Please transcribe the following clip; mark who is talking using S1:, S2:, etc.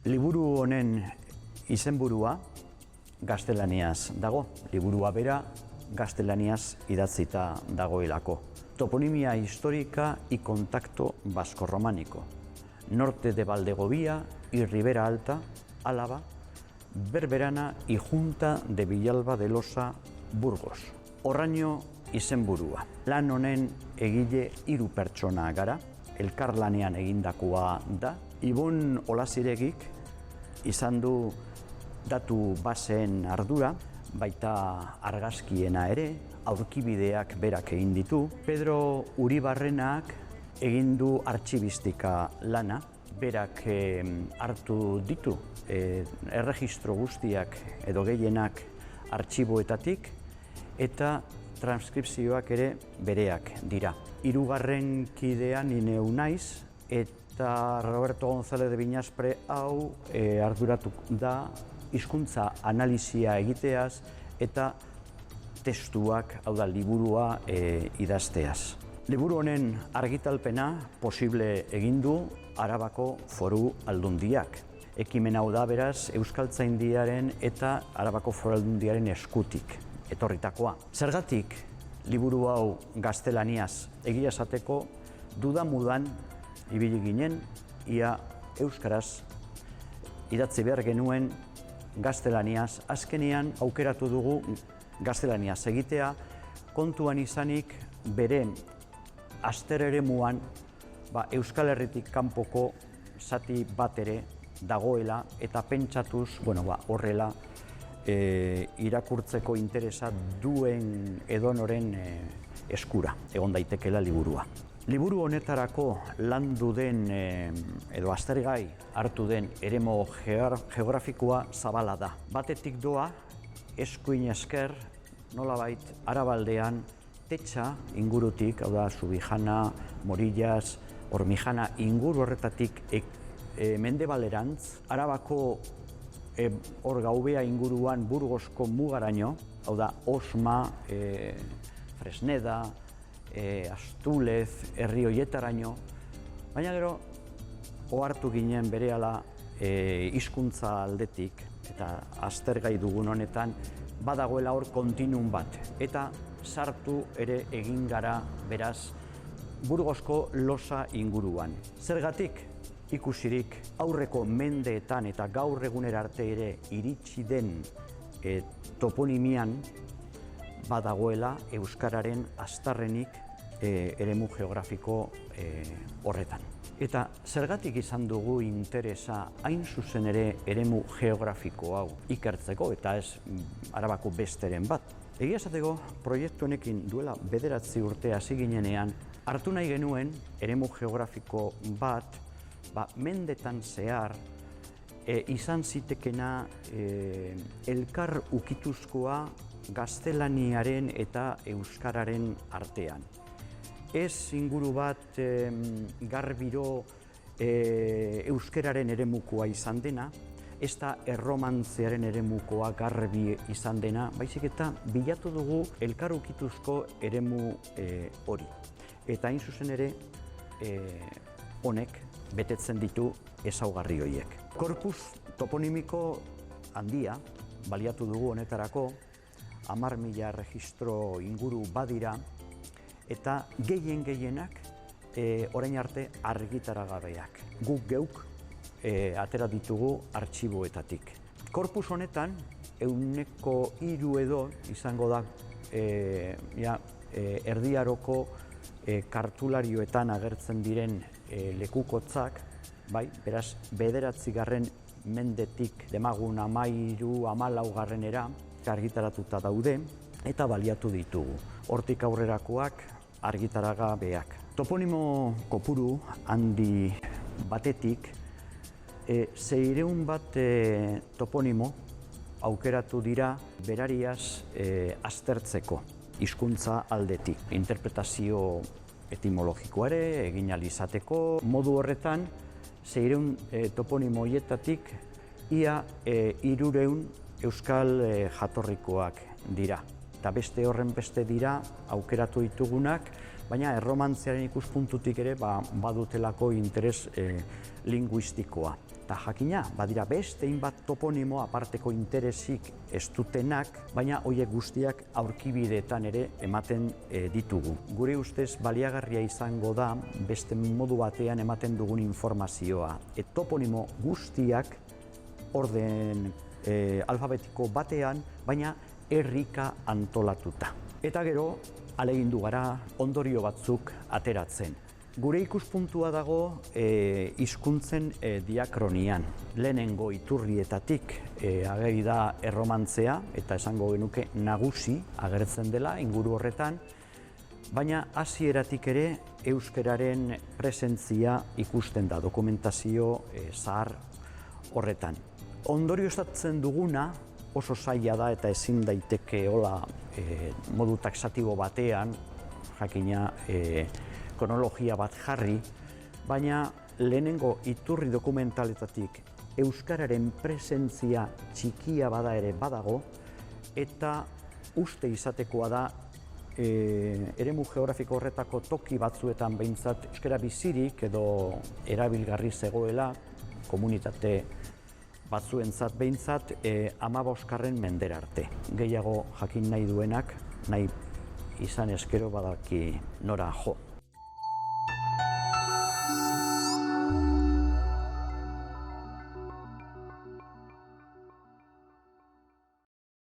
S1: Liburu honen izenburua gaztelaniaz dago. Liburua bera gaztelaniaz idatzita dagoelako. Toponimia histórica y contacto vasco-románico. Norte de Valdegovía y Ribera Alta, Álava, Berberana y Junta de Villalba de Losa, Burgos. Horraino izenburua. Lan honen egile 3 pertsona gara, elkarlanean egindakoa da. Ibon Olaziregik izan du datu baseen ardura, baita argazkiena ere, aurkibideak berak egin ditu. Pedro Uribarrenak egin du artxibistika lana, berak hartu ditu erregistro guztiak edo gehienak artxiboetatik eta transkripzioak ere bereak dira. 3. kidea ni neu naiz eta Roberto González de Viñaspre hau arduratu da hizkuntza analisia egiteaz eta testuak, hau da, liburua idazteaz. Liburu honen argitalpena posible egin du Arabako Foru Aldundiak. Ekimen hau da beraz Euskaltzaindiaren eta Arabako Foru Aldundiaren eskutik etorritakoa. Zergatik liburu hau gaztelaniaz egia esateko dudamudan ibili ginen, ia euskaraz idatzi behar genuen gaztelaniaz. Azkenean aukeratu dugu gaztelaniaz egitea, kontuan izanik bere azter eremuan Euskal Herritik kanpoko zati bat ere dagoela eta pentsatuz horrela irakurtzeko interesa duen edonoren eskura egon daitekeela liburua. Liburu honetarako landu den edo aztergai hartu den eremu geografikoa zabala da. Batetik doa, eskuin esker, nolabait arabaldean Tetxa ingurutik, hau da, Subijana, Morillas, Hormijana inguru horretatik mendebalerantz, Arabako Gaubea inguruan Burgosko mugaraino, hau da, Osma, Fresneda, Astulez, herri hoietaraino, baina gero ohartu ginen berehala hizkuntza aldetik eta aztergai dugun honetan badagoela hor kontinum bat eta sartu ere egin gara beraz Burgosko Losa inguruan. Zergatik ikusirik aurreko mendeetan eta gaur egunera arte ere iritsi den toponimian badagoela euskararen aztarrenik eremu geografiko horretan. Eta zergatik izan dugu interesa hain zuzen ere eremu geografiko hau ikertzeko eta ez Arabako besteren bat. Egia esateko proiektu honekin duela 9 urte hasi ginenean hartu nahi genuen eremu geografiko bat mendetan zehar izan zitekena elkar ukituzkoa gaztelaniaren eta euskararen artean. Ez inguru bat garbiro euskararen eremukoa izan dena, ez da erromantzearen eremukoa garbi izan dena, baizik eta bilatu dugu elkar ukituzko eremu hori. Eta hain zuzen ere honek betetzen ditu ezaugarri horiek. Korpus toponimiko handia baliatu dugu honetarako, 10.000 registro inguru badira, eta gehienak orain arte argitaragabeak. Guk geuk atera ditugu artxiboetatik. Korpus honetan 3% edo izango da erdiaroko kartularioetan agertzen diren lekukotzak, beraz 9. mendetik demagun 13-14 argitaratuta daude eta baliatu ditugu. Hortik aurrerakoak argitaragabeak. Toponimo kopuru handi batetik 600 bat toponimo aukeratu dira berariaz aztertzeko hizkuntza aldetik. Interpretazio etimologikoa ere egin ahal izateko modu horretan 600 toponimo horietatik ia 300 euskal jatorrikoak dira. Eta beste horren beste dira aukeratu ditugunak baina erromantzearen ikuspuntutik ere badutelako interes linguistikoa. Eta jakina, badira beste hainbat toponimo aparteko interesik ez dutenak, baina horiek guztiak aurkibideetan ere ematen ditugu. Gure ustez baliagarria izango da beste modu batean ematen dugun informazioa. Toponimo guztiak orden alfabetiko batean, baina herrika antolatuta. Eta gero, ahalegindu gara ondorio batzuk ateratzen. Gure ikuspuntua dago hizkuntzen diakronian. Lehenengo iturrietatik ageri da erromantzea, eta esango genuke nagusi agertzen dela inguru horretan, baina hasieratik ere euskararen presentzia ikusten da, dokumentazio zahar horretan. Ondorioztatzen duguna oso zaila da eta ezin daiteke hola modu taxatibo batean, jakina kronologia bat jarri, baina lehenengo iturri dokumentaletatik euskararen presentzia txikia bada ere badago, eta uste izatekoa da eremu geografiko horretako toki batzuetan behintzat euskara bizirik edo erabilgarri zegoela komunitate batzuentzat behintzat 15. mendera arte. Gehiago jakin nahi duenak, nahi izan eskero badaki nora jo.